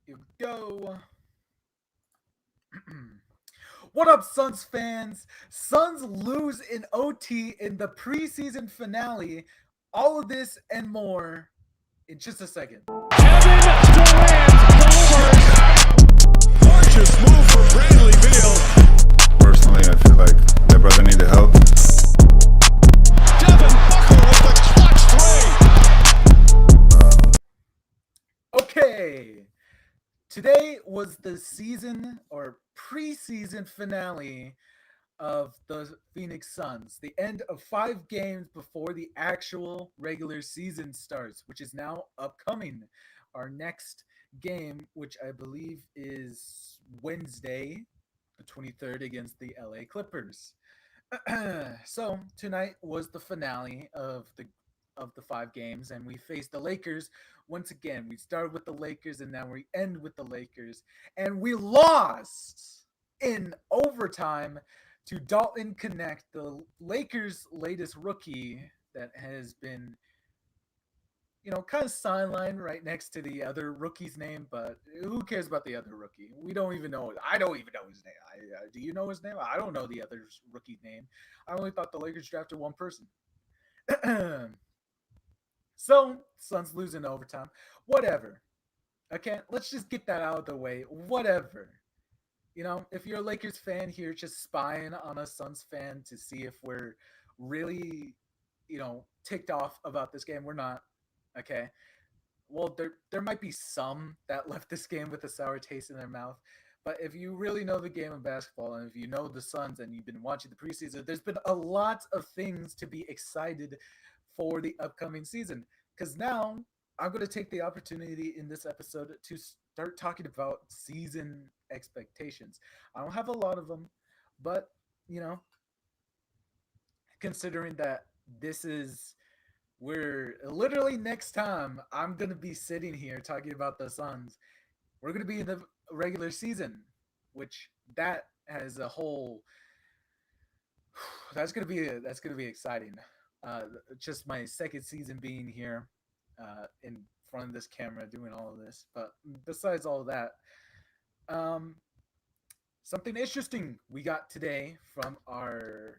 Here we go. What up, Suns fans? Suns lose in OT in the preseason finale. All of this and more in just a second. Kevin Durant delivers. Gorgeous move for Bradley Beal. Personally, I feel like their brother needed help. Devin Booker with the clutch three. Okay. Today was the season or preseason finale of the Phoenix Suns, the end of 5 games before the actual regular season starts, which is now upcoming. Our next game, which I believe is Wednesday, the 23rd, against the LA Clippers. So tonight was the finale of the 5 games, and we faced the Lakers once again. We started with the Lakers, and now we end with the Lakers, and we lost in overtime to Dalton Connect, the Lakers' latest rookie that has been, kind of sidelined right next to the other rookie's name. But who cares about the other rookie? We don't even know. I don't even know his name. Do you know his name? I don't know the other rookie's name. I only thought the Lakers drafted one person. So, Suns lose in overtime. Whatever. Okay, let's just get that out of the way. Whatever. If you're a Lakers fan here, just spying on a Suns fan to see if we're really, ticked off about this game. We're not. Okay. Well, there might be some that left this game with a sour taste in their mouth. But if you really know the game of basketball, and if you know the Suns and you've been watching the preseason, there's been a lot of things to be excited for the upcoming season. Because now I'm going to take the opportunity in this episode to start talking about season expectations. I don't have a lot of them, but, you know, considering that this is we're literally next time I'm going to be sitting here talking about the Suns, we're going to be in the regular season, which that has a whole that's gonna be exciting. Just my second season being here in front of this camera doing all of this. But besides all of that, um, something interesting we got today from our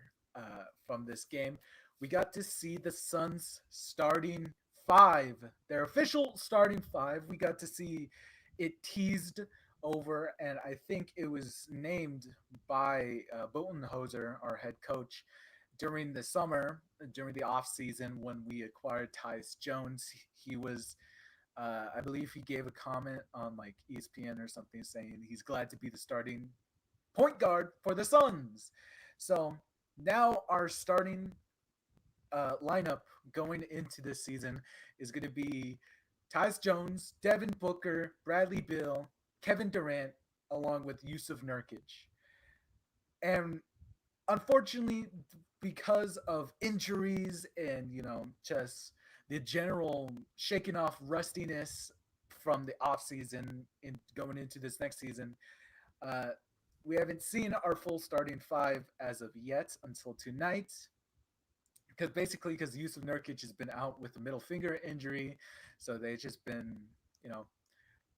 from this game. We got to see the Suns starting five, their official starting five. We got to see it teased over, and I think it was named by Butenhoser, our head coach, during the summer, during the off season when we acquired Tyus Jones. He was, I believe, he gave a comment on like ESPN or something saying he's glad to be the starting point guard for the Suns. So now our starting lineup going into this season is going to be Tyus Jones, Devin Booker, Bradley Beal, Kevin Durant, along with Yusuf Nurkic. And unfortunately, because of injuries and just the general shaking off rustiness from the off season in going into this next season, uh, we haven't seen our full starting five as of yet until tonight. Because Yusuf Nurkic has been out with a middle finger injury, so they've just been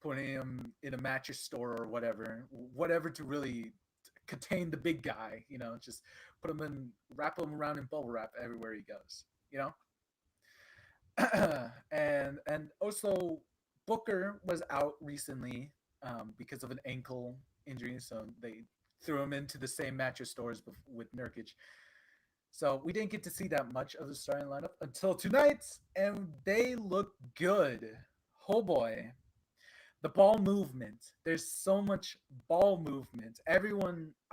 putting him in a mattress store or whatever to really contain the big guy. Just wrap him around in bubble wrap everywhere he goes. And also Booker was out recently because of an ankle injury, so they threw him into the same mattress stores with Nurkic. So we didn't get to see that much of the starting lineup until tonight, and they look good. Oh boy. The ball movement. There's so much ball movement. I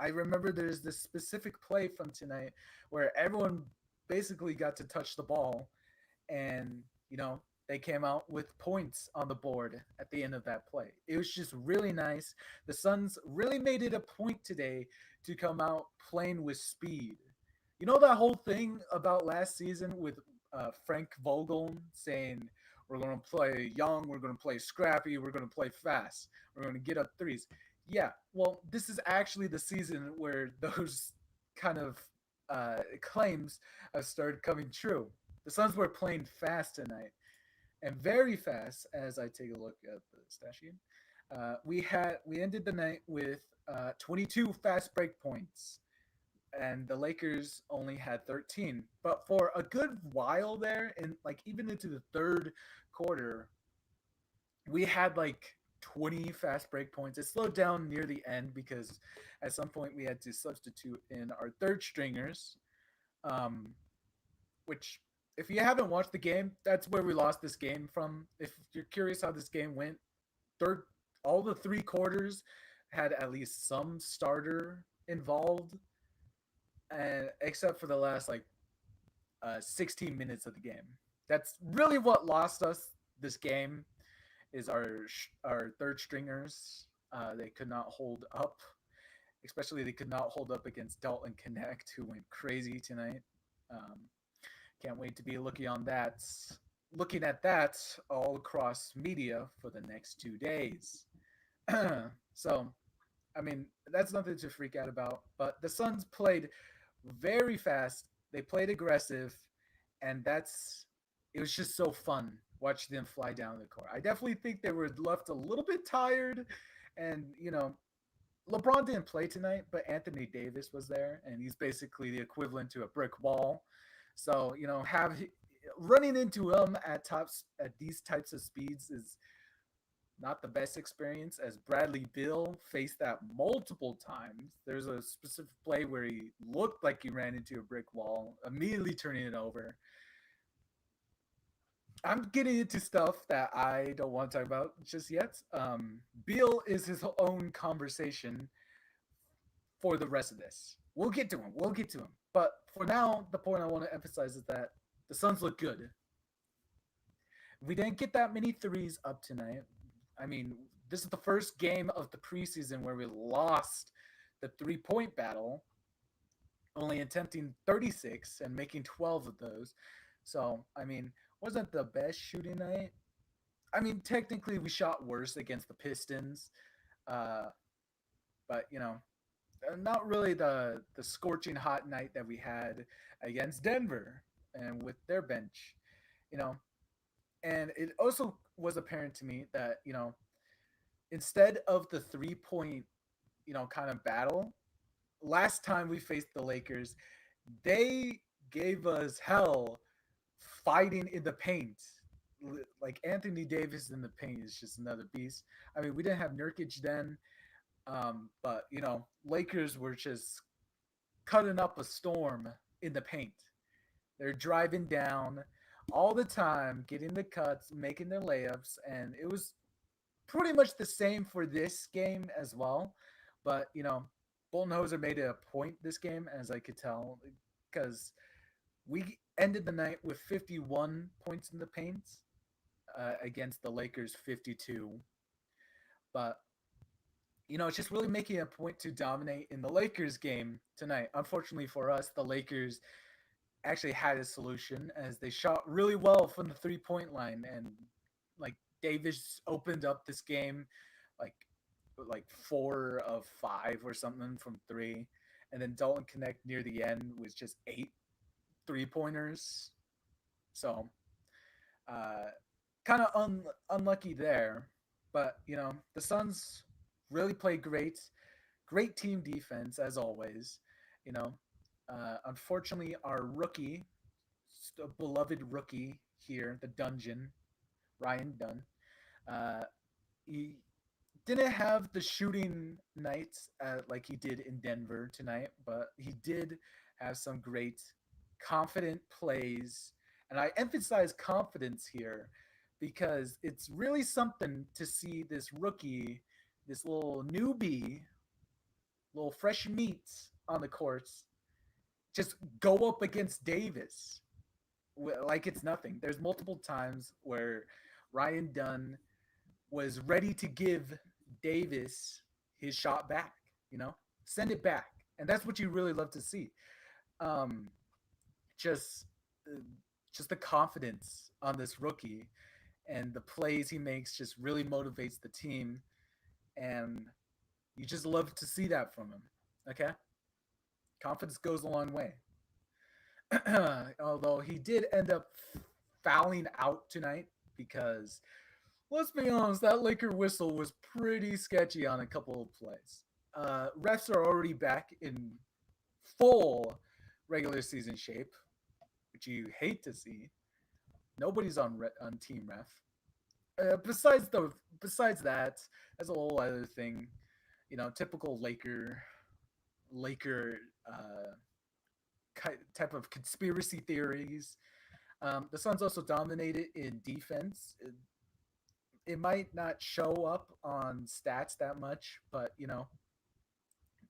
remember there's this specific play from tonight where everyone basically got to touch the ball, and, they came out with points on the board at the end of that play. It was just really nice. The Suns really made it a point today to come out playing with speed. You know that whole thing about last season with Frank Vogel saying we're going to play young, we're going to play scrappy, we're going to play fast, we're going to get up threes. Yeah, well, this is actually the season where those kind of claims have started coming true. The Suns were playing fast tonight, and very fast as I take a look at the stat sheet. We ended the night with 22 fast break points, and the Lakers only had 13. But for a good while there, and like even into the third quarter, we had like 20 fast break points. It slowed down near the end because at some point we had to substitute in our third stringers, um, which if you haven't watched the game, that's where we lost this game from. If you're curious how this game went, third all the three quarters had at least some starter involved, and except for the last like 16 minutes of the game. That's really what lost us this game is our third stringers. They could not hold up, especially they could not hold up against Dalton Connect, who went crazy tonight. Um, can't wait to be looking at that all across media for the next 2 days. So, I mean, that's nothing to freak out about. But the Suns played very fast. They played aggressive, and it was just so fun watching them fly down the court. I definitely think they were left a little bit tired, and LeBron didn't play tonight, but Anthony Davis was there, and he's basically the equivalent to a brick wall. So have running into him at these types of speeds is not the best experience, as Bradley Beal faced that multiple times. There's a specific play where he looked like he ran into a brick wall, immediately turning it over. I'm getting into stuff that I don't want to talk about just yet. Beal is his own conversation for the rest of this. We'll get to him. We'll get to him. But for now, the point I want to emphasize is that the Suns look good. We didn't get that many threes up tonight. I mean, this is the first game of the preseason where we lost the 3-point battle, only attempting 36 and making 12 of those. So, I mean, wasn't the best shooting night. I mean, technically, we shot worse against the Pistons, uh, but not really the scorching hot night that we had against Denver and with their bench. You know, and it also was apparent to me that instead of the 3-point kind of battle, last time we faced the Lakers, they gave us hell fighting in the paint. Like Anthony Davis in the paint is just another beast. I mean, we didn't have Nurkic then, but Lakers were just cutting up a storm in the paint. They're driving down all the time, getting the cuts, making their layups, and it was pretty much the same for this game as well. But Bolton made it a point this game, as I could tell, because we ended the night with 51 points in the paint against the Lakers 52. But it's just really making a point to dominate in the Lakers game tonight. Unfortunately for us, the Lakers actually had a solution as they shot really well from the 3-point line, and like Davis opened up this game like 4 of 5 or something from 3, and then Dalton Connect near the end was just 8 3-pointers. So kind of unlucky there, but the Suns really played great team defense as always. Unfortunately, our rookie, beloved rookie here, the Dungeon, Ryan Dunn, he didn't have the shooting nights like he did in Denver tonight, but he did have some great confident plays. And I emphasize confidence here because it's really something to see this rookie, this little newbie, little fresh meat on the courts, just go up against Davis like it's nothing. There's multiple times where Ryan Dunn was ready to give Davis his shot back, send it back. And that's what you really love to see. Um, just just the confidence on this rookie and the plays he makes just really motivates the team, and you just love to see that from him. Okay, confidence goes a long way. Although he did end up fouling out tonight because let's be honest, that Laker whistle was pretty sketchy on a couple of plays. Refs are already back in full regular season shape, which you hate to see. Nobody's on team ref. Besides that, as a whole other thing, typical Laker type of conspiracy theories. The Suns also dominated in defense. It might not show up on stats that much, but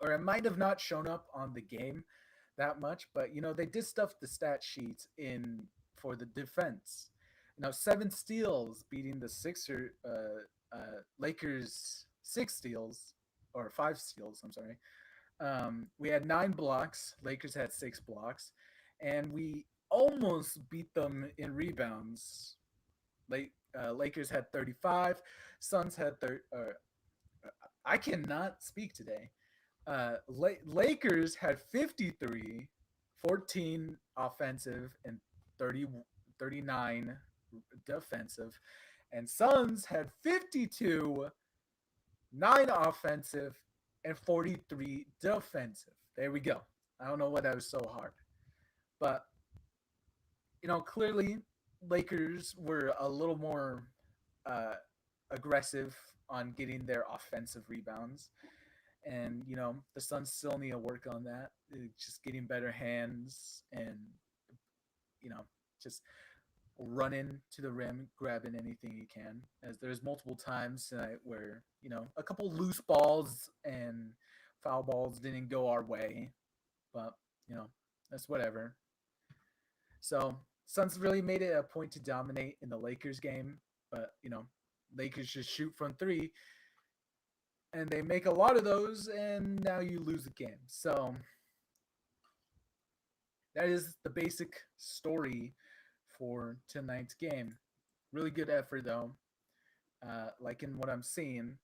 or it might have not shown up on the game that much, but they did stuff the stat sheets in for the defense. 7 steals beating the Lakers 6 steals or 5 steals. I'm sorry. We had 9 blocks. Lakers had 6 blocks, and we almost beat them in rebounds. Lakers had 35. Suns had 30. I cannot speak today. Lakers had 53, 14 offensive, and 39 defensive. And Suns had 52, 9 offensive, and 43 defensive. There we go. I don't know why that was so hard. But, clearly Lakers were a little more aggressive on getting their offensive rebounds. And, the Suns still need to work on that. Just getting better hands and, just running to the rim, grabbing anything you can. As there's multiple times tonight where, a couple loose balls and foul balls didn't go our way. But, that's whatever. So, Suns really made it a point to dominate in the Lakers game. But, Lakers just shoot from 3 and they make a lot of those, and now you lose the game. So that is the basic story for tonight's game. Really good effort, though. Liking what I'm seeing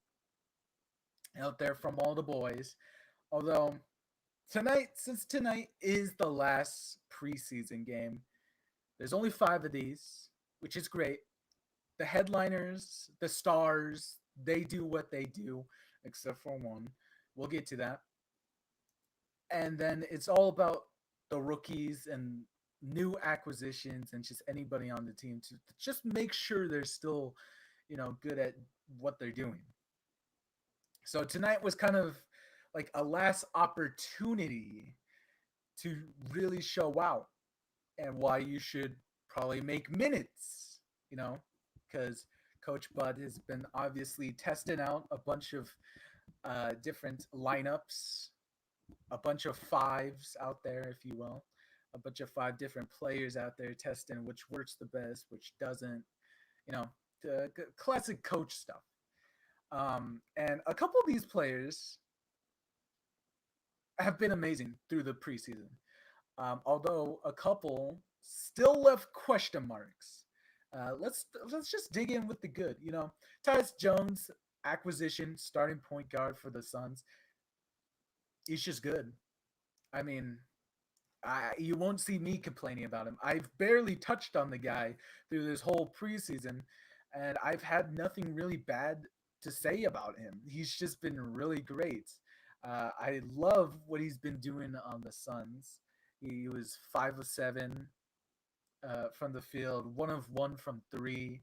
out there from all the boys. Although since tonight is the last preseason game, there's only 5 of these, which is great. The headliners, the stars, they do what they do, except for one. We'll get to that. And then it's all about the rookies and new acquisitions and just anybody on the team to just make sure they're still, good at what they're doing. So tonight was kind of like a last opportunity to really show out and why you should probably make minutes, because Coach Bud has been obviously testing out a bunch of different lineups, a bunch of 5s out there, if you will, a bunch of 5 different players out there testing which works the best, which doesn't, the classic coach stuff. And a couple of these players have been amazing through the preseason, although a couple still left question marks. Let's just dig in with the good. Tyus Jones acquisition, starting point guard for the Suns. He's just good. I mean, you won't see me complaining about him. I've barely touched on the guy through this whole preseason, and I've had nothing really bad to say about him. He's just been really great. I love what he's been doing on the Suns. He was 5 of 7 from the field, 1 of 1 from 3.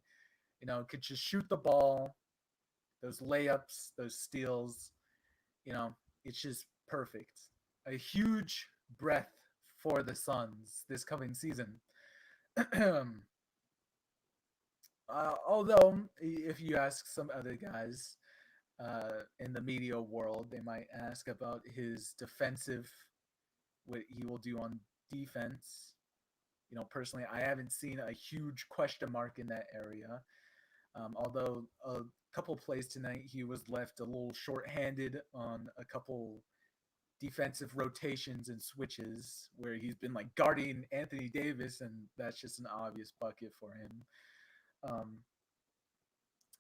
Could just shoot the ball, those layups, those steals. It's just perfect. A huge breath for the Suns this coming season. Although, if you ask some other guys in the media world, they might ask about his defensive, what he will do on defense. Personally, I haven't seen a huge question mark in that area. Although a couple plays tonight, he was left a little short-handed on a couple defensive rotations and switches where he's been like guarding Anthony Davis, and that's just an obvious bucket for him.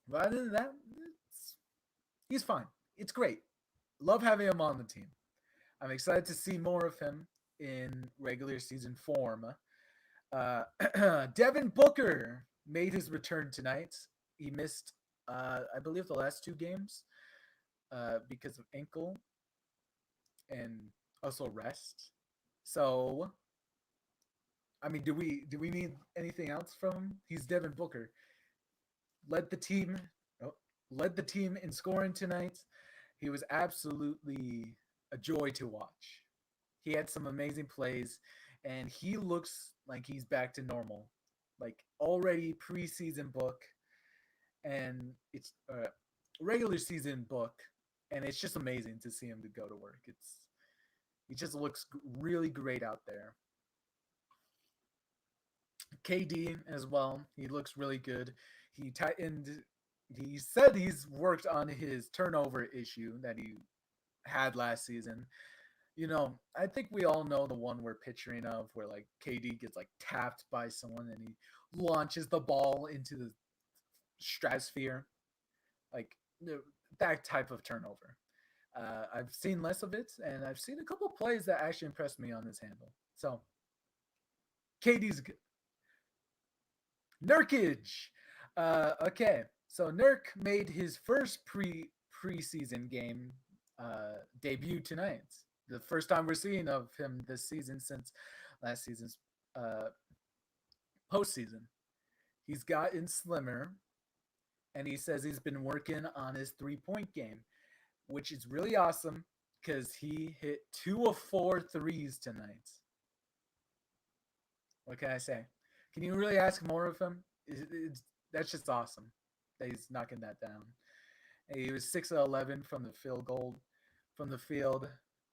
But other than that, he's fine. It's great. Love having him on the team. I'm excited to see more of him in regular season form. Devin Booker made his return tonight. He missed I believe the last 2 games because of ankle and also rest. So I mean, do we need anything else from him? He's Devin Booker. Led the team, oh, led the team in scoring tonight. He was absolutely a joy to watch. He had some amazing plays, and he looks like he's back to normal. Like already preseason book, and it's a regular season book, and it's just amazing to see him to go to work. He just looks really great out there. KD as well. He looks really good. He tightened. He said he's worked on his turnover issue that he had last season. I think we all know the one we're picturing of where like KD gets like tapped by someone and he launches the ball into the stratosphere. Like that type of turnover. I've seen less of it, and I've seen a couple plays that actually impressed me on his handle. So KD's good. Nurkic. Okay, so Nurk made his first preseason game debut tonight. The first time we're seeing of him this season since last season's uh, postseason. He's gotten slimmer, and he says he's been working on his 3-point game, which is really awesome because he hit 2 of 4 threes tonight. What can I say? Can you really ask more of him? That's just awesome that he's knocking that down. And he was 6 of 11 from the field goal, from the field.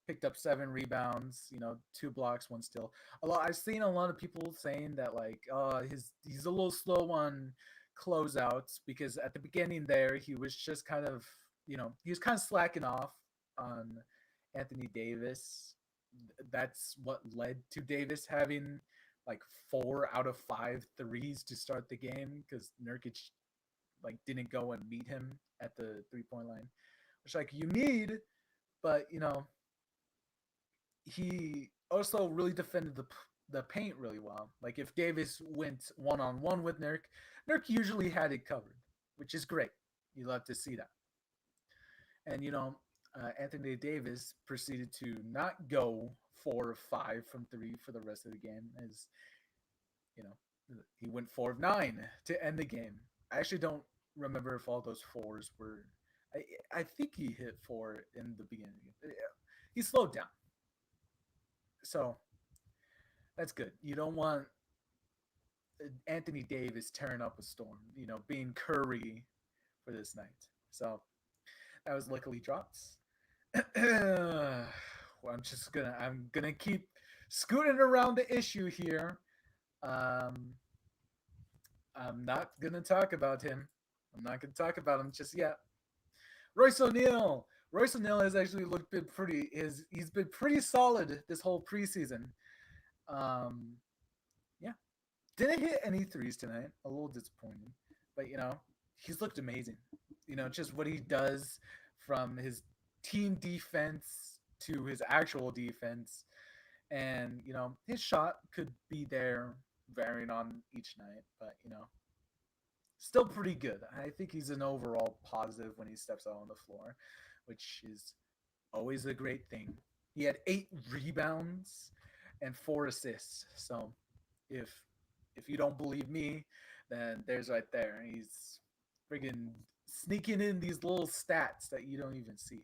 Picked up 7 rebounds, 2 blocks, 1 steal. I've seen a lot of people saying that like, he's a little slow on closeouts because at the beginning there he was just kind of, he was kind of slacking off on Anthony Davis. That's what led to Davis having like 4 out of 5 threes to start the game because Nurkic like didn't go and meet him at the 3-point line, which like you need, but he also really defended the paint really well. Like if Davis went 1-on-1 with Nurk usually had it covered, which is great. You love to see that. And Anthony Davis proceeded to not go 4 of 5 from 3 for the rest of the game, as he went 4 of 9 to end the game. I actually don't remember if all those fours were. I think he hit 4 in the beginning. He slowed down, so that's good. You don't want Anthony Davis tearing up a storm. Being Curry for this night. So that was luckily dropped. Well, I'm gonna keep scooting around the issue here. I'm not gonna talk about him. I'm not gonna talk about him just yet. Royce O'Neal. Royce O'Neal has actually he's been pretty solid this whole preseason. Yeah, didn't hit any threes tonight. A little disappointing, but he's looked amazing. Just what he does from his team defense to his actual defense, and his shot could be there, varying on each night, but still pretty good. I think he's an overall positive when he steps out on the floor, which is always a great thing. He had 8 rebounds and 4 assists. So if you don't believe me, then there's right there. He's friggin' sneaking in these little stats that you don't even see.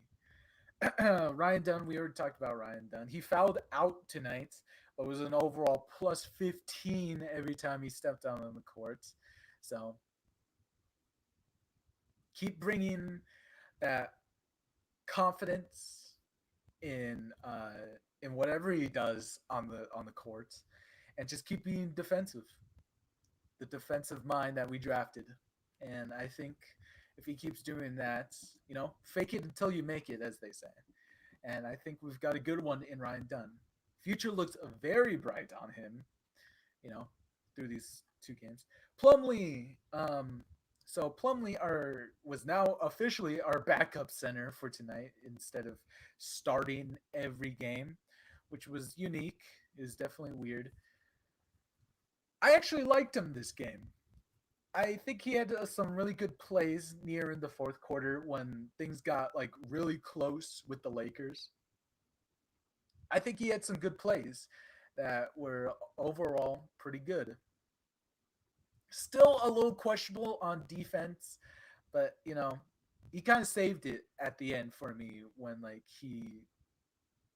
Ryan Dunn, we already talked about Ryan Dunn. He fouled out tonight, but was an overall plus 15 every time he stepped out on the court. So keep bringing that confidence in whatever he does on the court, and just keep being defensive. The defensive mind that we drafted, and I think if he keeps doing that, fake it until you make it, as they say. And I think we've got a good one in Ryan Dunn. Future looks very bright on him, through these 2 games. Plumlee, so Plumlee was now officially our backup center for tonight instead of starting every game, which was unique. Is definitely weird. I actually liked him this game. I think he had some really good plays near in the fourth quarter when things got like really close with the Lakers. I think he had some good plays that were overall pretty good. Still a little questionable on defense, but he kind of saved it at the end for me when like he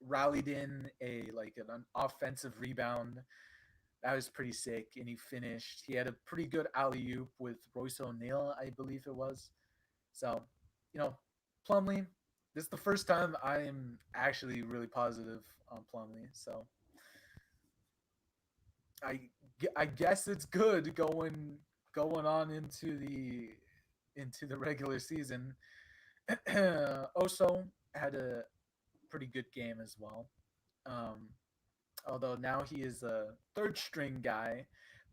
rallied in a like an offensive rebound. That was pretty sick, and he finished. He had a pretty good alley oop with Royce O'Neal, I believe it was. So, you know, Plumlee. This is the first time I am actually really positive on Plumlee. So I I guess it's good going on into the regular season. Oso had a pretty good game as well. Um, Although now he is a third string guy,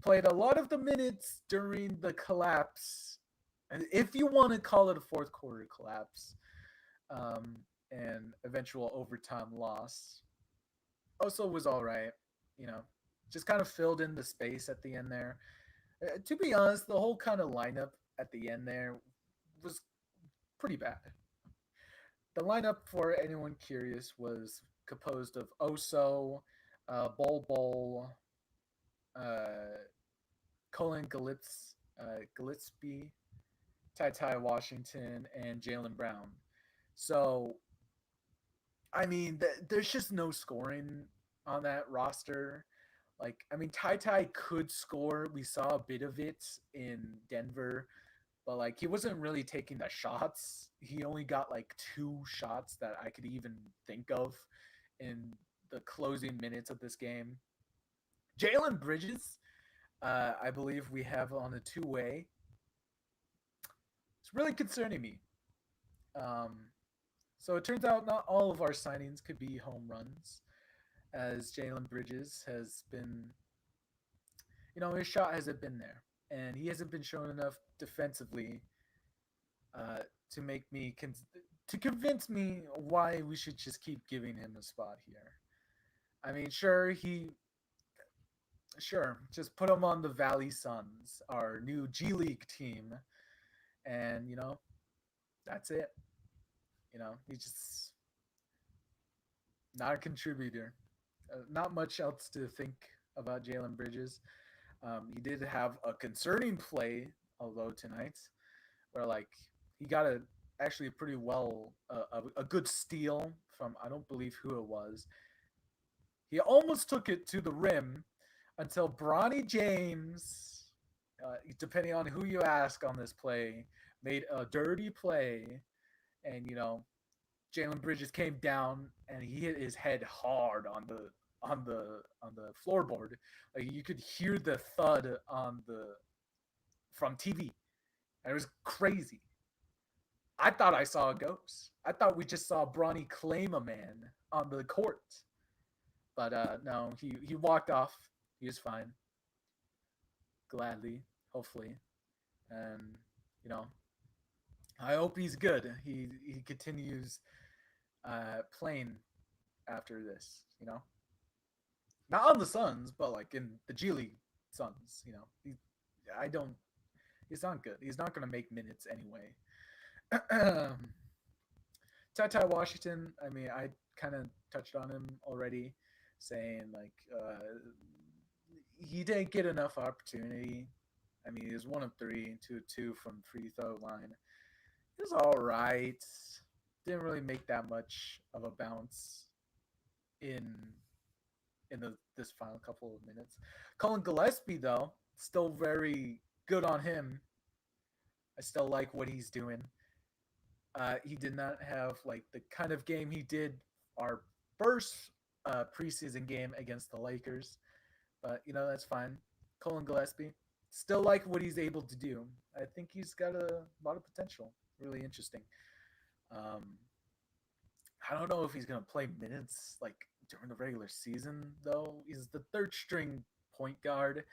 played a lot of the minutes during the collapse, and if you want to call it a fourth quarter collapse, um, and eventual overtime loss. Also was all right, you know, just kind of filled in the space at the end there. To be honest, the whole kind of lineup at the end there was pretty bad. The lineup, for anyone curious, was composed of Oso, Bol Bol, uh, Colin Gillespie, Ty Ty Washington, and Jalen Brown. So, I mean, there's just no scoring on that roster. Like, I mean, Ty Ty could score. We saw a bit of it in Denver, but like he wasn't really taking the shots. He only got like two shots that I could even think of in the closing minutes of this game. Jalen Bridges, I believe we have on a two-way. It's really concerning me. Um, so it turns out not all of our signings could be home runs, as Jalen Bridges has been, his shot hasn't been there, and he hasn't been showing enough defensively uh, to make me to convince me why we should just keep giving him a spot here. I mean, sure, just put him on the Valley Suns, our new G League team, and that's it. He's just not a contributor. Not much else to think about Jalen Bridges. He did have a concerning play, although tonight, where like he got actually a pretty well a good steal from I don't believe who it was. He almost took it to the rim until Bronny James, depending on who you ask on this play, made a dirty play, and Jalen Bridges came down and he hit his head hard on the floorboard. Like you could hear the thud on the from TV. And it was crazy. I thought I saw a ghost. I thought we just saw Bronny claim a man on the court. But no, he walked off. He was fine. Gladly, hopefully. And I hope he's good. He continues playing after this, Not on the Suns, but like in the G League Suns, I don't he's not good. He's not going to make minutes anyway. Ty Ty Washington, I mean, I kind of touched on him already, saying like he didn't get enough opportunity. I mean, he was 1 of 3, 2 of 2 from free throw line. It was all right. Didn't really make that much of a bounce in this final couple of minutes. Colin Gillespie, though, still very good on him. I still like what he's doing. He did not have like the kind of game he did our first preseason game against the Lakers, but that's fine. Colin Gillespie, still like what he's able to do. I think he's got a lot of potential. Really interesting. Um, I don't know if he's gonna play minutes like during the regular season though. He's the third string point guard.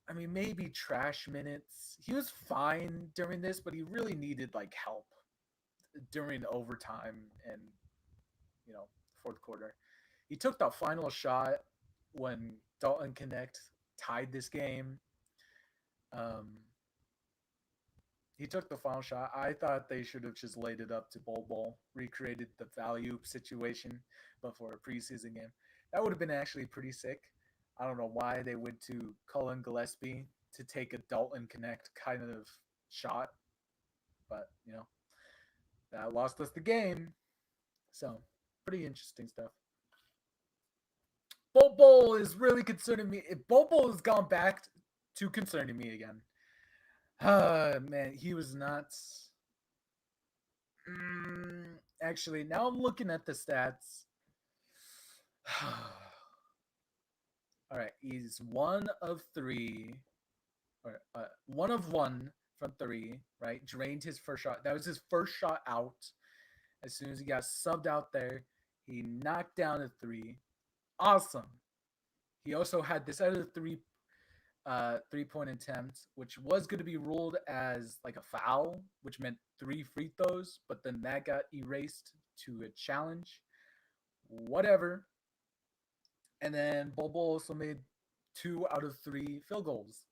I mean, maybe trash minutes. He was fine during this, but he really needed like help during overtime and fourth quarter. He took the final shot when Dalton Connect tied this game. He took the final shot. I thought they should have just laid it up to Bol Bol, recreated the value situation, but for a preseason game. That would have been actually pretty sick. I don't know why they went to Cullen Gillespie to take a Dalton Connect kind of shot, but that lost us the game. So pretty interesting stuff. Bol Bol is really concerning me. If Bol Bol has gone back to concerning me again, man, he was nuts. Actually, now I'm looking at the stats. All right, he's one of three, or one of one from three. Right, drained his first shot. That was his first shot out. As soon as he got subbed out there, he knocked down a three. Awesome. He also had this other 3-point attempt, which was going to be ruled as like a foul, which meant 3 free throws, but then that got erased to a challenge. Whatever. And then Bobo also made 2 out of 3 field goals.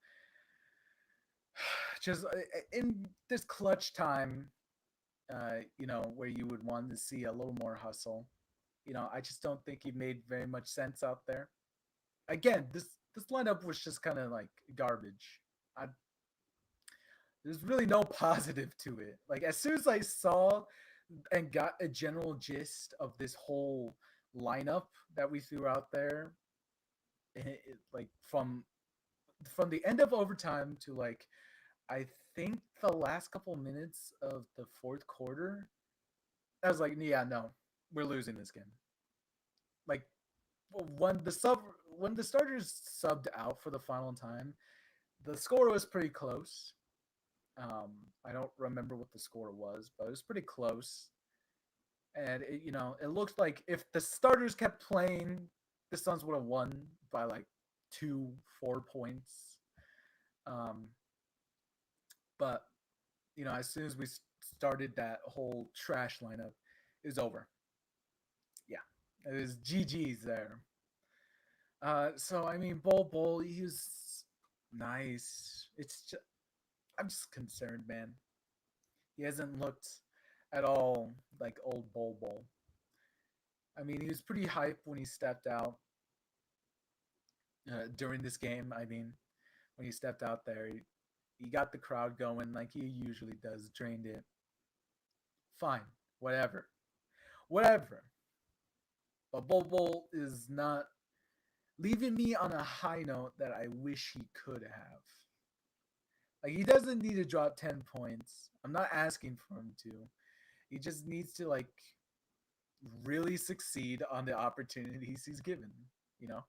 Just in this clutch time, where you would want to see a little more hustle. I just don't think he made very much sense out there. Again, this lineup was just kind of like garbage. There's really no positive to it. Like as soon as I saw and got a general gist of this whole lineup that we threw out there, like from the end of overtime to like I think the last couple minutes of the fourth quarter, I was like, yeah, no, we're losing this game. Like when the starters subbed out for the final time, the score was pretty close. I don't remember what the score was, but it was pretty close. And it looked like if the starters kept playing, the Suns would have won by like 2-4 points. But as soon as we started that whole trash lineup, it was over. Yeah, it was GG's there. So I mean, Bol, he was nice. I'm just concerned, man. He hasn't looked at all like old Bol. I mean, he was pretty hype when he stepped out during this game. I mean, when he stepped out there, he got the crowd going like he usually does, drained it. Fine, whatever. But Bol is not leaving me on a high note that I wish he could have. Like he doesn't need to drop 10 points. I'm not asking for him to. He just needs to like really succeed on the opportunities he's given, you know?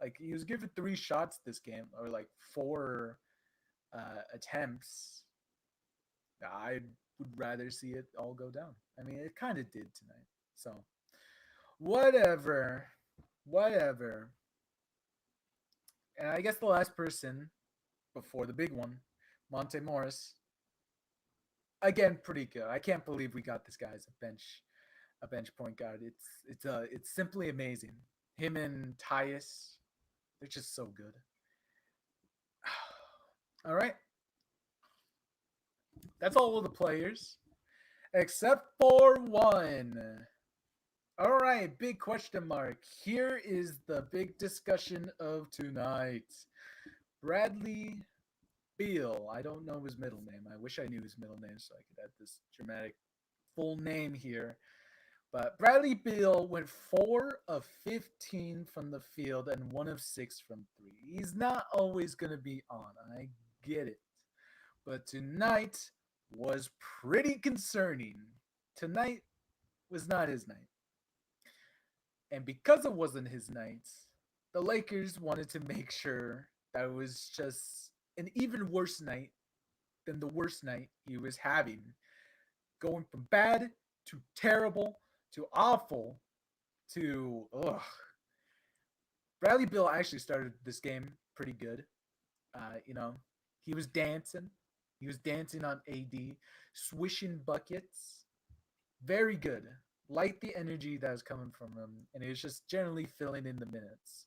Like he was given 3 shots this game or like 4 attempts. I would rather see it all go down. I mean, it kind of did tonight. So, whatever. And I guess the last person before the big one, Monte Morris. Again, pretty good. I can't believe we got this guy as a bench point guard. It's simply amazing. Him and Tyus, they're just so good. All right. That's all of the players, except for one. All right, big question mark. Here is the big discussion of tonight. Bradley Beal. I don't know his middle name. I wish I knew his middle name so I could add this dramatic full name here. But Bradley Beal went 4 of 15 from the field and 1 of 6 from 3. He's not always going to be on. I get it. But tonight was pretty concerning. Tonight was not his night. And because it wasn't his night, the Lakers wanted to make sure that it was just an even worse night than the worst night he was having. Going from bad to terrible to awful to ugh. Bradley Beal actually started this game pretty good. He was dancing. He was dancing on AD, swishing buckets. Very good. Like the energy that was coming from him, and he was just generally filling in the minutes.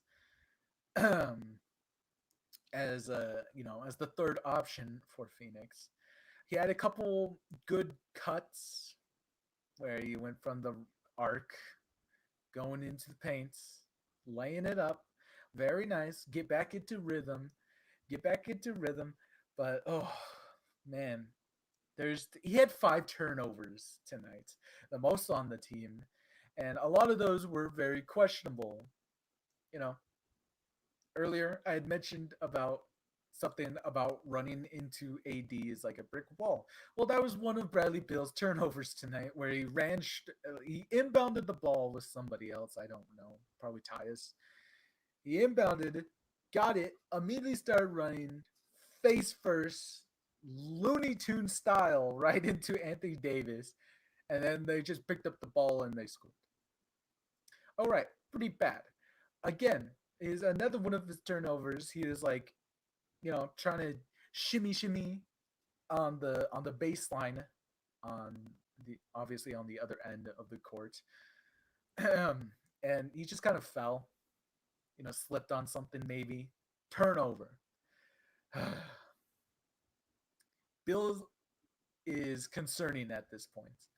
As the third option for Phoenix. He had a couple good cuts where he went from the arc, going into the paints, laying it up. Very nice. Get back into rhythm. Get back into rhythm. But oh man, he had 5 turnovers tonight, the most on the team, and a lot of those were very questionable. You know, earlier I had mentioned about something about running into AD is like a brick wall. Well, that was one of Bradley Beal's turnovers tonight, where he inbounded the ball with somebody else. I don't know, probably Tyus. He inbounded, got it, immediately started running face first, Looney Tune style, right into Anthony Davis, and then they just picked up the ball and they scored. All right, pretty bad. Again, is another one of his turnovers. He is like, trying to shimmy on the baseline, on the obviously on the other end of the court, and he just kind of fell, slipped on something maybe. Turnover. Bill is concerning at this point.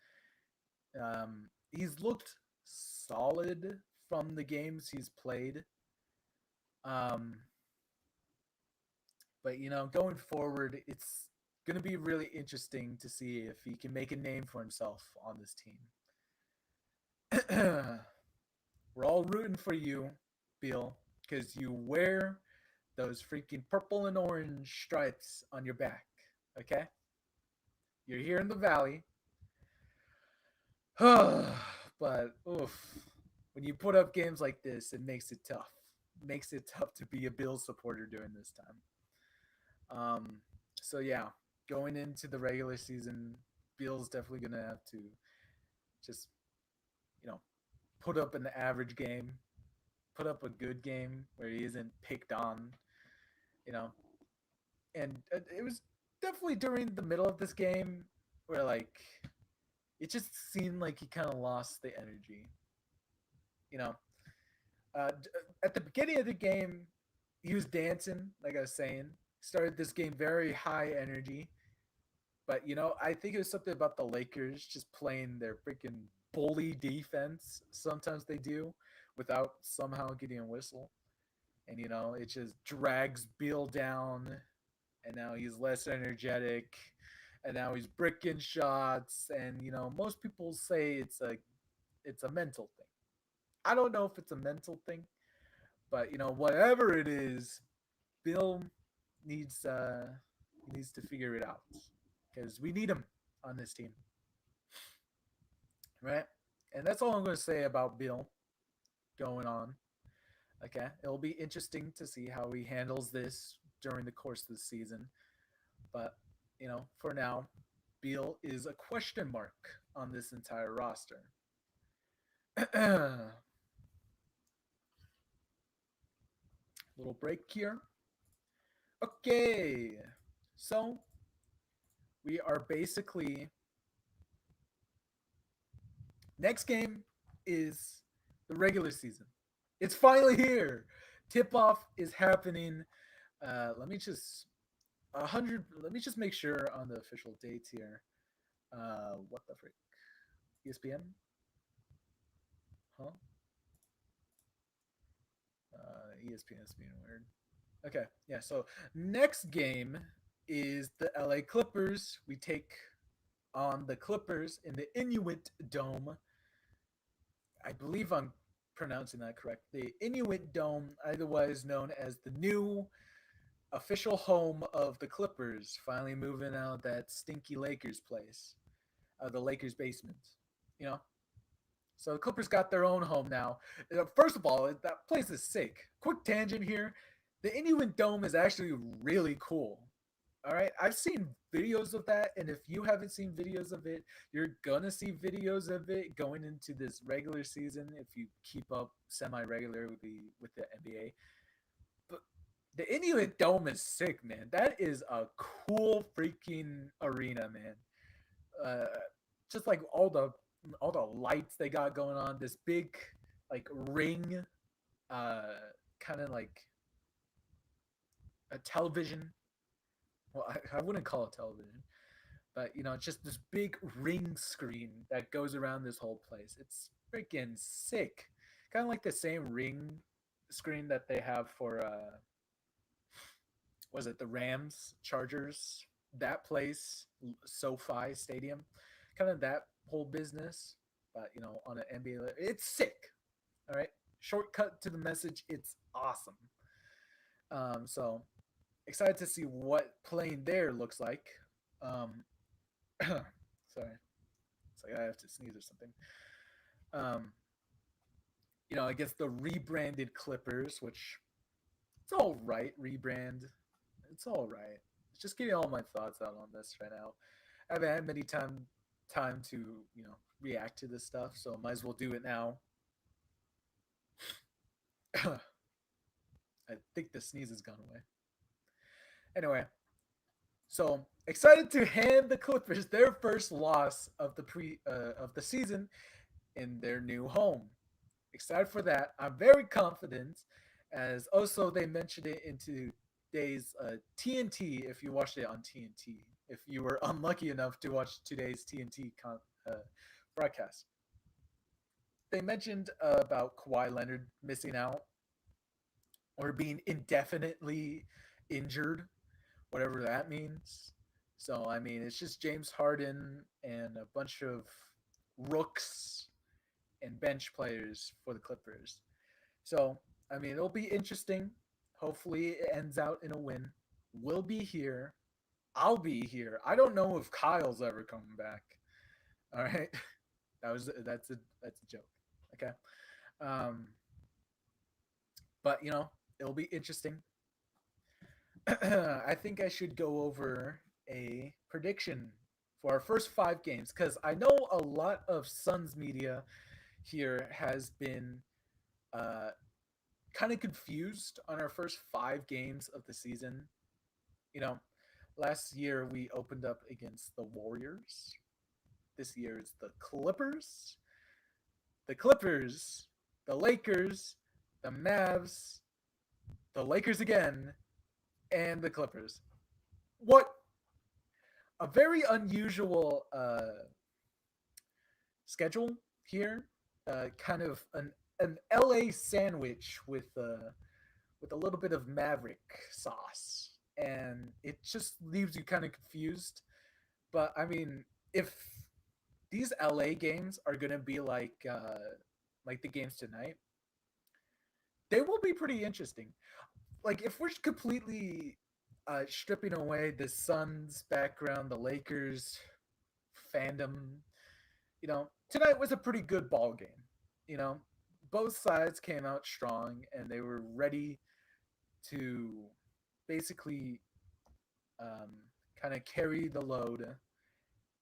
He's looked solid from the games he's played. But going forward, it's going to be really interesting to see if he can make a name for himself on this team. We're all rooting for you, Bill, because you wear those freaking purple and orange stripes on your back. Okay? You're here in the valley. But oof, when you put up games like this, it makes it tough. It makes it tough to be a Bills supporter during this time. So yeah, going into the regular season, Bills definitely gonna have to just, put up an average game, put up a good game where he isn't picked on, you know. And it was definitely during the middle of this game where it just seemed like he kind of lost the energy, you know. At the beginning of the game, he was dancing, like I was saying. Started this game very high energy, but I think it was something about the Lakers just playing their freaking bully defense. Sometimes they do without somehow getting a whistle, and it just drags Beal down, and now he's less energetic, and now he's bricking shots, and most people say it's a mental thing. I don't know if it's a mental thing, but whatever it is, Bill needs needs to figure it out, because we need him on this team, right? And that's all I'm going to say about Bill going on. Okay, it'll be interesting to see how he handles this during the course of the season, but for now, Beal is a question mark on this entire roster. Little break here. Okay, so we are basically, next game is the regular season. It's finally here. Tip off is happening. Let me just 100. Let me just make sure on the official dates here. What the frick? ESPN? Huh? ESPN is being weird. Okay, yeah. So next game is the LA Clippers. We take on the Clippers in the Inuit Dome. I believe I'm pronouncing that correct. The Inuit Dome, otherwise known as the new official home of the Clippers, finally moving out that stinky Lakers place, the Lakers basement. You know, so the Clippers got their own home now. First of all, that place is sick. Quick tangent here: the Inuit Dome is actually really cool. All right, I've seen videos of that, and if you haven't seen videos of it, you're gonna see videos of it going into this regular season if you keep up semi-regular with the NBA. But the Inuit Dome is sick, man. That is a cool freaking arena, man. Uh, just like all the lights they got going on, this big like ring, uh, kind of like a television. Well, I wouldn't call it television, but it's just this big ring screen that goes around this whole place. It's freaking sick. Kind of like the same ring screen that they have for was it the Rams Chargers, that place, SoFi Stadium, kind of that whole business, but on an NBA, it's sick. All right, shortcut to the message, it's awesome. So excited to see what playing there looks like. Um, sorry, it's like I have to sneeze or something. Um, I guess the rebranded Clippers, which it's all right, rebrand. It's all right. Just getting all my thoughts out on this right now. I haven't had many time to react to this stuff, so might as well do it now. I think the sneeze has gone away. Anyway, so excited to hand the Clippers their first loss of the season in their new home. Excited for that. I'm very confident, as also they mentioned it in today's TNT. If you watched it on TNT, if you were unlucky enough to watch today's TNT broadcast, they mentioned about Kawhi Leonard missing out or being indefinitely injured, whatever that means. So I mean, it's just James Harden and a bunch of rooks and bench players for the Clippers. So I mean, it'll be interesting. Hopefully, it ends out in a win. We'll be here. I'll be here. I don't know if Kyle's ever coming back. All right, that's a joke. Okay, um, but it'll be interesting. I think I should go over a prediction for our first 5 games because I know a lot of Suns media here has been uh, kind of confused on our first 5 games of the season. You know, last year we opened up against the Warriors. This year it's the Clippers, the Lakers, the Mavs, the Lakers again, and the Clippers. What a very unusual schedule here. Kind of an LA sandwich with a little bit of Maverick sauce, and it just leaves you kind of confused. But I mean, if these LA games are gonna be like the games tonight, they will be pretty interesting. Like if we're completely stripping away the Suns background, the Lakers fandom, tonight was a pretty good ball game. You know, both sides came out strong and they were ready to basically kind of carry the load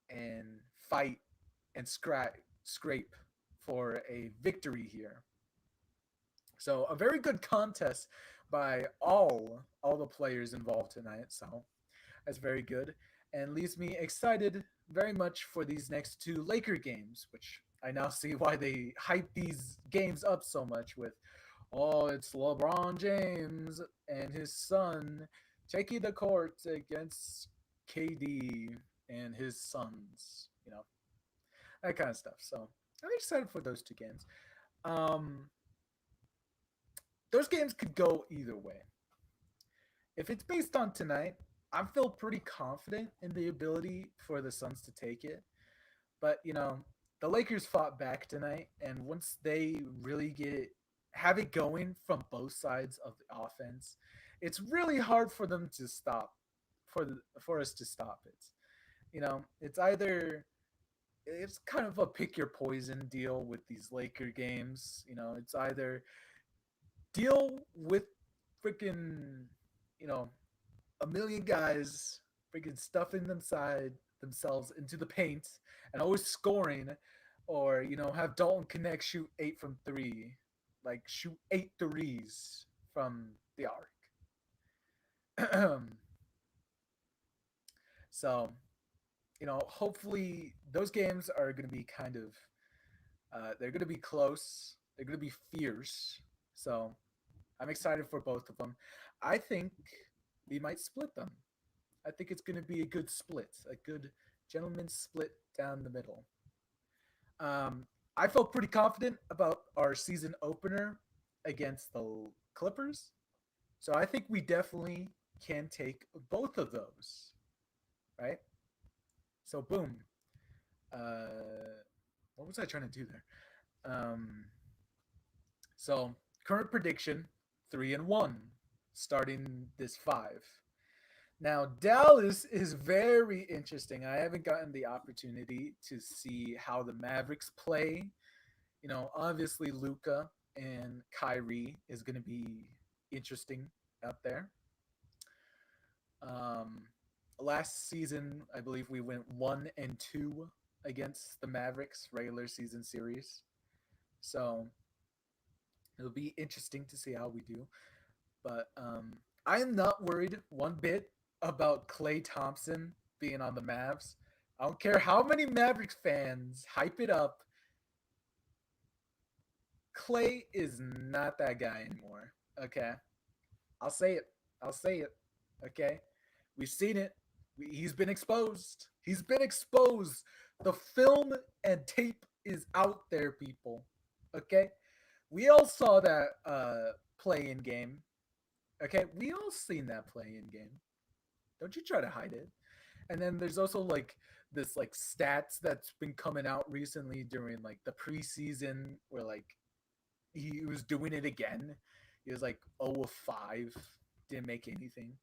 and fight and scrape for a victory here. So a very good contest by all the players involved tonight. So that's very good and leaves me excited very much for these next 2 Laker games, which I now see why they hype these games up so much with, oh, it's LeBron James and his son taking the court against KD and his sons, that kind of stuff. So I'm excited for those 2 games. Um, those games could go either way. If it's based on tonight, I feel pretty confident in the ability for the Suns to take it. But the Lakers fought back tonight, and once they really have it going from both sides of the offense, it's really hard for them to stop for us to stop it. It's kind of a pick your poison deal with these Laker games. It's either deal with freaking, a million guys freaking stuffing themselves into the paint and always scoring, or have Dalton Connect shoot 8 from 3, like shoot 8 threes from the arc. So, hopefully those games are going to be kind of, they're going to be close. They're going to be fierce. So I'm excited for both of them. I think we might split them. I think it's going to be a good split, a good Gentlemen split down the middle. I felt pretty confident about our season opener against the Clippers. So I think we definitely can take both of those, right? So boom. What was I trying to do there? So current prediction 3-1 starting this 5. Now Dallas is very interesting. I haven't gotten the opportunity to see how the Mavericks play. Obviously Luca and Kyrie is going to be interesting out there. Um, Last season, I believe we went 1-2 against the Mavericks regular season series. So it'll be interesting to see how we do. But I am not worried one bit about Klay Thompson being on the Mavs. I don't care how many Mavericks fans hype it up. Klay is not that guy anymore. Okay. I'll say it. I'll say it. Okay. We've seen it. He's been exposed. He's been exposed. The film and tape is out there, people. Okay. We all saw that play-in game. Okay. We all seen that play-in game. Don't you try to hide it. And then there's also like this like stats that's been coming out recently during like the preseason where like he was doing it again. He was like 0 of 5, didn't make anything.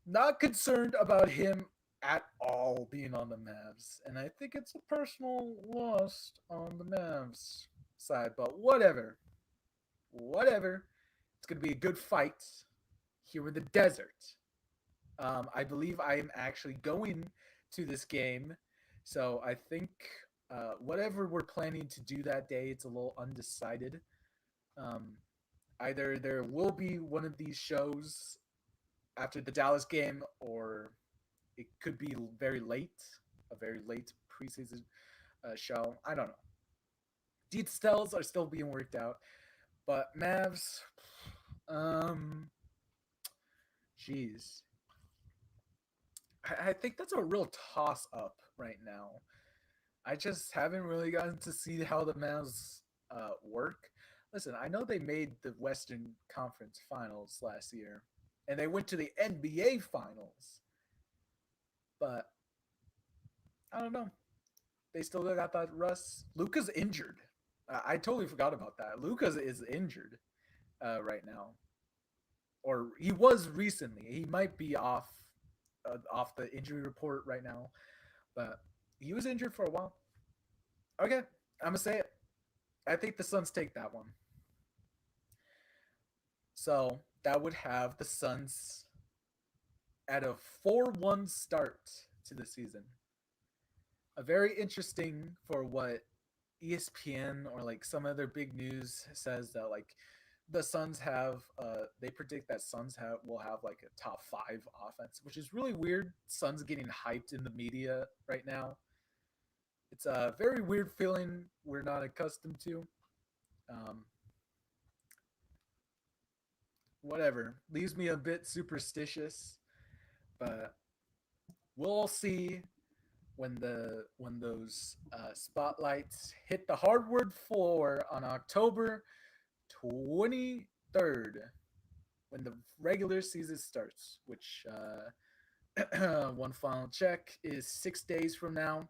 Not concerned about him at all being on the Mavs. And I think it's a personal loss on the Mavs side, but whatever. Whatever. It's going to be a good fight here in the desert. I believe I am actually going to this game. So I think whatever we're planning to do that day, it's a little undecided. Either there will be one of these shows after the Dallas game, or it could be very late, a very late preseason show. I don't know. Details are still being worked out, but Mavs, jeez, I think that's a real toss up right now. I just haven't really gotten to see how the Mavs work. Listen, I know they made the Western Conference Finals last year, and they went to the NBA Finals. But I don't know. They still got that rust. Luka's injured. I totally forgot about that. Luka is injured right now, or he was recently. He might be off the injury report right now, but he was injured for a while. Okay, I'm gonna say it. I think the Suns take that one. So that would have the Suns at a 4-1 start to the season. A very interesting for what ESPN or like some other big news says that like the Suns have they predict that will have like a top 5 offense, which is really weird. Suns getting hyped in the media right now. It's a very weird feeling we're not accustomed to. Whatever. Leaves me a bit superstitious, but we'll see when those spotlights hit the hardwood floor on October 23rd, when the regular season starts, which one final check is 6 days from now.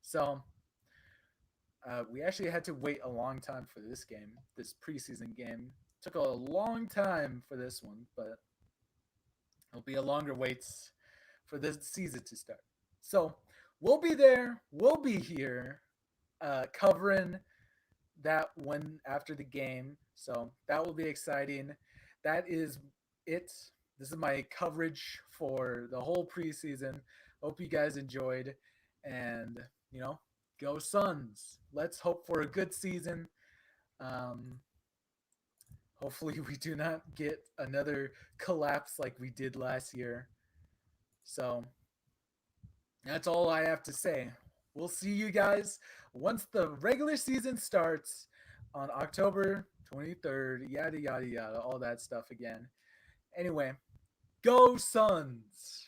So we actually had to wait a long time for this game, this preseason game. Took a long time for this one, but it'll be a longer wait for this season to start. So we'll be there. We'll be here covering that one after the game. So that will be exciting. That is it. This is my coverage for the whole preseason. Hope you guys enjoyed. And, go Suns. Let's hope for a good season. Hopefully we do not get another collapse like we did last year. So that's all I have to say. We'll see you guys once the regular season starts on October 23rd, yada, yada, yada, all that stuff again. Anyway, go Suns!